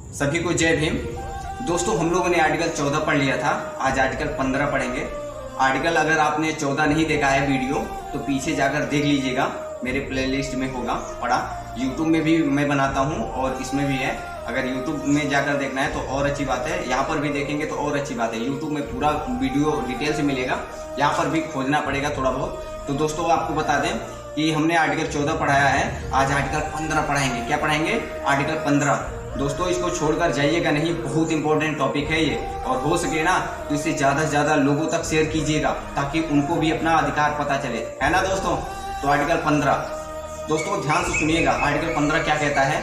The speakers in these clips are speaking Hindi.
सभी को जय भीम। दोस्तों, हम लोगों ने आर्टिकल 14 पढ़ लिया था, आज आर्टिकल 15 पढ़ेंगे। आर्टिकल अगर आपने 14 नहीं देखा है वीडियो तो पीछे जाकर देख लीजिएगा, मेरे प्लेलिस्ट में होगा पड़ा। यूट्यूब में भी मैं बनाता हूँ और इसमें भी है। अगर यूट्यूब में जाकर देखना है तो और अच्छी बात है, यहाँ पर भी देखेंगे तो और अच्छी बात है। यूट्यूब में पूरा वीडियो डिटेल से मिलेगा, यहाँ पर भी खोजना पड़ेगा थोड़ा बहुत। तो दोस्तों, आपको बता दें कि हमने आर्टिकल 14 पढ़ाया है, आज आर्टिकल 15 पढ़ाएंगे। क्या पढ़ाएंगे? आर्टिकल 15। दोस्तों, इसको छोड़कर जाइएगा नहीं, बहुत इंपॉर्टेंट टॉपिक है ये, और हो सके ना तो इसे ज़्यादा से ज़्यादा लोगों तक शेयर कीजिएगा ताकि उनको भी अपना अधिकार पता चले, है ना दोस्तों। तो आर्टिकल 15, दोस्तों ध्यान से सुनिएगा। आर्टिकल 15 क्या कहता है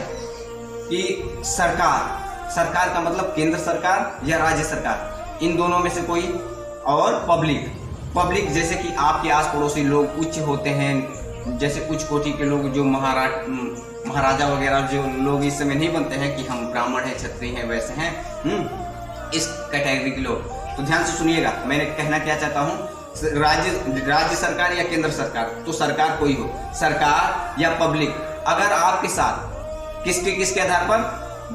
कि सरकार का मतलब केंद्र सरकार या राज्य सरकार, इन दोनों में से कोई, और पब्लिक जैसे कि आपके आस पड़ोसी लोग उच्च होते हैं, जैसे कुछ कोटि के लोग जो महाराजा वगैरह जो लोग इस समय नहीं बनते हैं कि हम ब्राह्मण हैं, क्षत्रिय हैं, वैसे हैं इस कैटेगरी के लोग। तो ध्यान से सुनिएगा, मैंने कहना क्या चाहता हूँ। राज्य सरकार या केंद्र सरकार, तो सरकार कोई हो, सरकार या पब्लिक, अगर आपके साथ किसके आधार पर,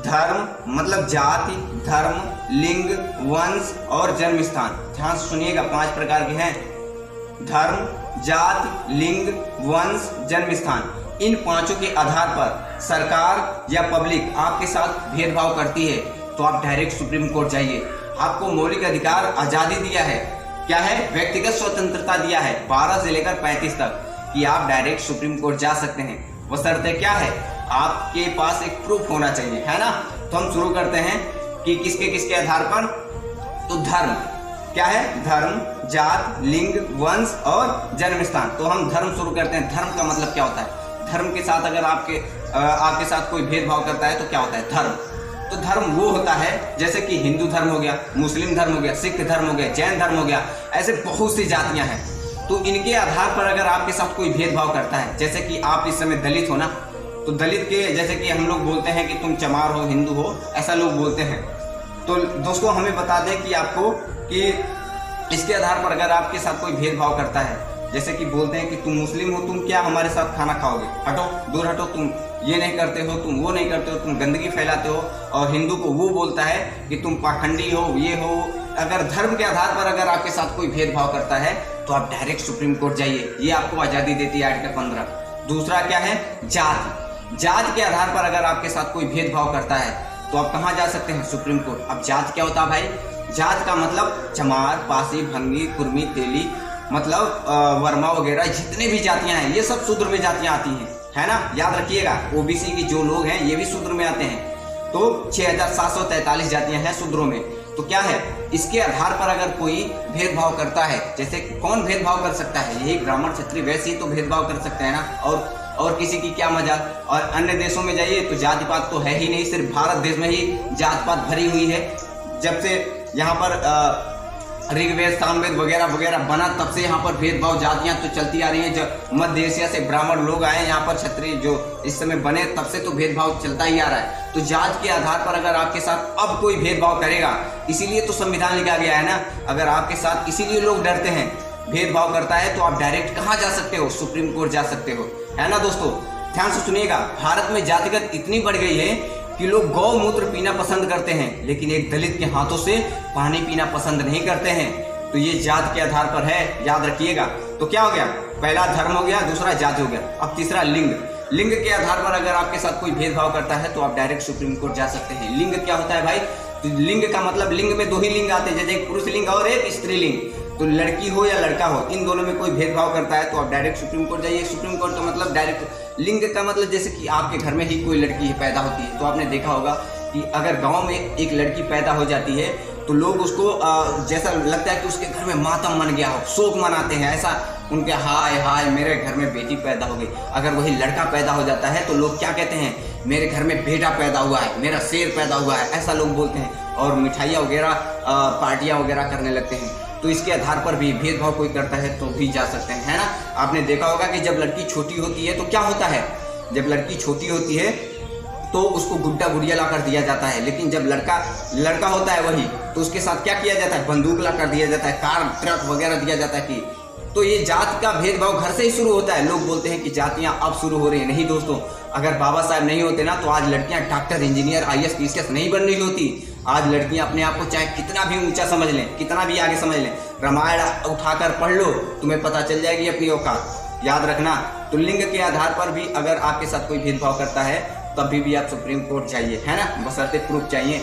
धर्म मतलब जाति, धर्म, लिंग, वंश और जन्म स्थान, ध्यान से सुनिएगा, 5 प्रकार के हैं। धर्म, जाति, लिंग, वंश, जन्म स्थान, इन 5 के आधार पर सरकार या पब्लिक आपके साथ भेदभाव करती है तो आप डायरेक्ट सुप्रीम कोर्ट जाइए। आपको मौलिक अधिकार आजादी दिया है, क्या है? व्यक्तिगत स्वतंत्रता दिया है 12 से लेकर 35 तक, कि आप डायरेक्ट सुप्रीम कोर्ट जा सकते हैं। वो शर्तें क्या है? आपके पास एक प्रूफ होना चाहिए, है ना। तो हम शुरू करते हैं कि किसके आधार पर। तो धर्म क्या है? धर्म, जात, लिंग, वंश और जन्म स्थान। तो हम धर्म शुरू करते हैं। धर्म का मतलब क्या होता है? धर्म के साथ अगर आपके साथ कोई भेदभाव करता है तो क्या होता है? धर्म। तो धर्म वो होता है जैसे कि हिंदू धर्म हो गया, मुस्लिम धर्म हो गया, सिख धर्म हो गया, जैन धर्म हो गया, ऐसे बहुत सी जातियां हैं। तो इनके आधार पर अगर आपके साथ कोई भेदभाव करता है, जैसे कि आप इस समय दलित हो ना, तो दलित के जैसे कि हम लोग बोलते हैं कि तुम चमार हो, हिंदू हो, ऐसा लोग बोलते हैं। तो दोस्तों, हमें बता दें कि आपको कि इसके आधार पर अगर आपके साथ कोई भेदभाव करता है, जैसे कि बोलते हैं कि तुम मुस्लिम हो, तुम क्या हमारे साथ खाना खाओगे, हटो, दूर हटो, तुम ये नहीं करते हो, तुम वो नहीं करते हो, तुम गंदगी फैलाते हो। और हिंदू को वो बोलता है कि तुम पाखंडी हो, ये हो। अगर धर्म के आधार पर अगर आपके साथ कोई भेदभाव करता है तो आप डायरेक्ट सुप्रीम कोर्ट जाइए, ये आपको आज़ादी देती है आर्टिकल 15। दूसरा क्या है? जात के आधार पर अगर आपके साथ कोई भेदभाव करता है तो आप कहाँ जा सकते हैं? Supreme court. अब जात क्या होता है भाई? जात का मतलब चमार, पासी, भंगी, कुर्मी, तेली, मतलब वर्मा वगैरह जितने भी जातियां हैं, ये सब शूद्र में जातियां आती हैं, है ना। याद रखिएगा, ओबीसी की जो लोग हैं ये भी शूद्र में आते हैं। तो 6743 जातियां हैं शूद्रों में। तो क्या है? इसके आधार पर अगर कोई भेदभाव करता है, जैसे कौन भेदभाव कर सकता है? यही ब्राह्मण, क्षत्रिय, वैसे ही तो भेदभाव कर सकते हैं ना। और किसी की क्या मजाक। और अन्य देशों में जाइए तो जाति पात तो है ही नहीं, सिर्फ भारत देश में ही जात पात भरी हुई है। जब से यहाँ पर ऋग्वेद, सामवेद वगैरह वगैरह बना, तब से यहाँ पर भेदभाव जातियां तो चलती आ रही हैं। जब मध्य एशिया से ब्राह्मण लोग आए यहाँ पर, क्षत्रिय जो इस समय बने, तब से तो भेदभाव चलता ही आ रहा है। तो जात के आधार पर अगर आपके साथ अब कोई भेदभाव करेगा, इसीलिए तो संविधान लिखा गया है ना, अगर आपके साथ, इसीलिए लोग डरते हैं, भेदभाव करता है तो आप डायरेक्ट कहाँ जा सकते हो? सुप्रीम कोर्ट जा सकते हो, है ना दोस्तों। ध्यान से सुनिएगा, भारत में जातिगत इतनी बढ़ गई है कि लोग गौमूत्र पीना पसंद करते हैं, लेकिन एक दलित के हाथों से पानी पीना पसंद नहीं करते हैं। तो ये जात के आधार पर है, याद रखिएगा। तो क्या हो गया? पहला धर्म हो गया, दूसरा जाति हो गया, अब तीसरा लिंग के आधार पर अगर आपके साथ कोई भेदभाव करता है तो आप डायरेक्ट सुप्रीम कोर्ट जा सकते हैं। लिंग क्या होता है भाई? तो लिंग का मतलब, लिंग में 2 ही लिंग आते हैं, जैसे एक पुरुष लिंग और एक स्त्रीलिंग। तो लड़की हो या लड़का हो, इन दोनों में कोई भेदभाव करता है तो आप डायरेक्ट सुप्रीम कोर्ट जाइए। सुप्रीम कोर्ट का मतलब डायरेक्ट, लिंग का मतलब जैसे कि आपके घर में ही कोई लड़की पैदा होती है, तो आपने देखा होगा कि अगर गांव में एक लड़की पैदा हो जाती है तो लोग उसको जैसा लगता है कि उसके घर में मातम मन गया हो, शोक मनाते हैं, ऐसा उनके हाय हाय मेरे घर में बेटी पैदा हो गई। अगर वही लड़का पैदा हो जाता है तो लोग क्या कहते हैं? मेरे घर में बेटा पैदा हुआ है, मेरा शेर पैदा हुआ है, ऐसा लोग बोलते हैं। और मिठाइयाँ वगैरह, पार्टियाँ वगैरह करने लगते हैं। तो इसके आधार पर भी भेदभाव कोई करता है तो भी जा सकते हैं, है ना। आपने देखा होगा कि जब लड़की छोटी होती है तो क्या होता है? जब लड़की छोटी होती है तो उसको गुड्डा गुड़िया ला कर दिया जाता है, लेकिन जब लड़का होता है वही, तो उसके साथ क्या किया जाता है? बंदूक ला कर दिया जाता है, कार, ट्रक वगैरह दिया जाता है। कि तो ये जात का भेदभाव घर से ही शुरू होता है। लोग बोलते हैं कि जातियां अब शुरू हो रही हैं, नहीं दोस्तों, अगर बाबा साहब नहीं होते ना तो आज लड़कियां डॉक्टर, इंजीनियर, IAS, PCS नहीं बन रही होती। आज लड़कियां अपने आप को चाहे कितना भी ऊंचा समझ लें, कितना भी आगे समझ लें, रामायण उठाकर पढ़ लो, तुम्हें पता चल जाएगी अपनी औकात। याद रखना, तो लिंग के आधार पर भी अगर आपके साथ कोई भेदभाव करता है तभी भी आप सुप्रीम कोर्ट जाइए, है ना, बशर्ते प्रूफ चाहिए।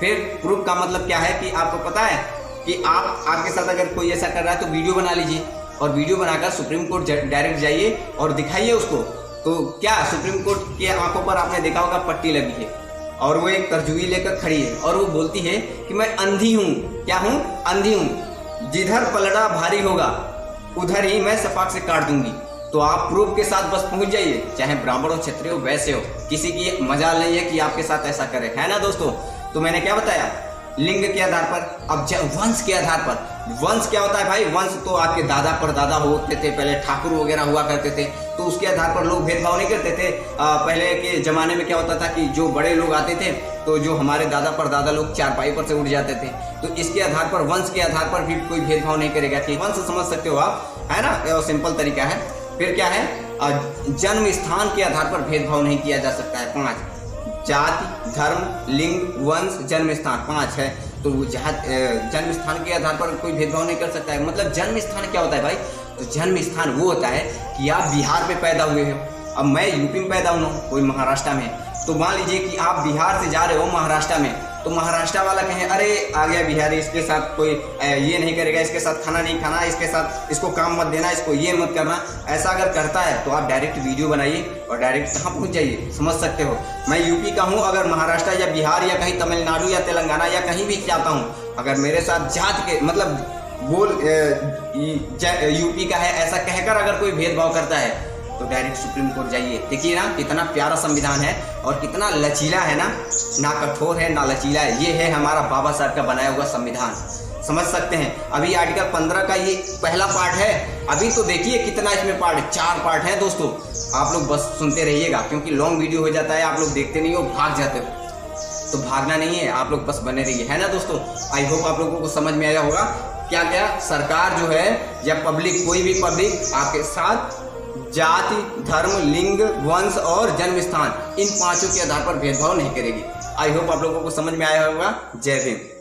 फिर प्रूफ का मतलब क्या है कि आपको पता है कि आपके साथ अगर कोई ऐसा कर रहा है तो वीडियो बना लीजिए और वीडियो बनाकर सुप्रीम कोर्ट डायरेक्ट जाइए और दिखाइए उसको। तो क्या सुप्रीम कोर्ट के आंखों पर आपने देखा होगा पट्टी लगी है और वो एक तरजुई लेकर खड़ी है और वो बोलती है कि मैं अंधी हूँ। क्या हूँ? अंधी हूँ। जिधर पलड़ा भारी होगा उधर ही मैं सपाट से काट दूंगी। तो आप प्रूफ के साथ बस पहुंच जाइए, चाहे ब्राह्मण हो, क्षत्रिय हो, वैसे हो, किसी की मजाल नहीं है कि आपके साथ ऐसा करे, है ना दोस्तों। तो मैंने क्या बताया, लिंग के आधार पर। अब वंश के आधार पर, वंश क्या होता है भाई? वंश तो आपके दादा परदादा होते थे, पहले ठाकुर वगैरह हुआ करते थे, तो उसके आधार पर लोग भेदभाव नहीं करते थे। पहले के जमाने में क्या होता था कि जो बड़े लोग आते थे तो जो हमारे दादा परदादा लोग चारपाई पर से उठ जाते थे, तो इसके आधार पर, वंश के आधार पर भी कोई भेदभाव नहीं करेगा कि वंश समझ सकते हो आप, है ना, सिंपल तरीका है। फिर क्या है, जन्म स्थान के आधार पर भेदभाव नहीं किया जा सकता है। 5 जाति, धर्म, लिंग, वंश, जन्म स्थान, 5 है। तो जन्म स्थान के आधार पर कोई भेदभाव नहीं कर सकता है। मतलब जन्म स्थान क्या होता है भाई? तो जन्म स्थान वो होता है कि आप बिहार में पैदा हुए हो, अब मैं यूपी में पैदा हुआ हूँ, कोई महाराष्ट्र में, तो मान लीजिए कि आप बिहार से जा रहे हो महाराष्ट्र में, तो महाराष्ट्र वाला कहे अरे आ गया बिहारी, इसके साथ कोई ये नहीं करेगा, इसके साथ खाना नहीं खाना, इसके साथ इसको काम मत देना, इसको ये मत करना, ऐसा अगर करता है तो आप डायरेक्ट वीडियो बनाइए और डायरेक्ट कहाँ पहुँच जाइए, समझ सकते हो। मैं यूपी का हूँ, अगर महाराष्ट्र या बिहार या कहीं तमिलनाडु या तेलंगाना या कहीं भी जाता हूँ, अगर मेरे साथ जात के मतलब बोल यूपी का है ऐसा कहकर अगर कोई भेदभाव करता है तो डायरेक्ट सुप्रीम कोर्ट जाइए। देखिए ना कितना प्यारा संविधान है और कितना लचीला है ना कठोर है ना लचीला है। ये है हमारा बाबा साहब का बनाया हुआ संविधान, समझ सकते हैं। अभी आर्टिकल 15 का ये पहला पार्ट है, अभी तो देखिए कितना इसमें पार्ट है, 4 पार्ट है दोस्तों। आप लोग बस सुनते रहिएगा क्योंकि लॉन्ग वीडियो हो जाता है, आप लोग देखते नहीं हो, भाग जाते हो। तो भागना नहीं है, आप लोग बस बने रहिए, है ना दोस्तों। आई होप आप लोगों को समझ में आया होगा क्या क्या सरकार जो है या पब्लिक, कोई भी पब्लिक आपके साथ जाति, धर्म, लिंग, वंश और जन्म स्थान, इन 5 के आधार पर भेदभाव नहीं करेगी। आई होप आप लोगों को समझ में आया होगा। जय भीम।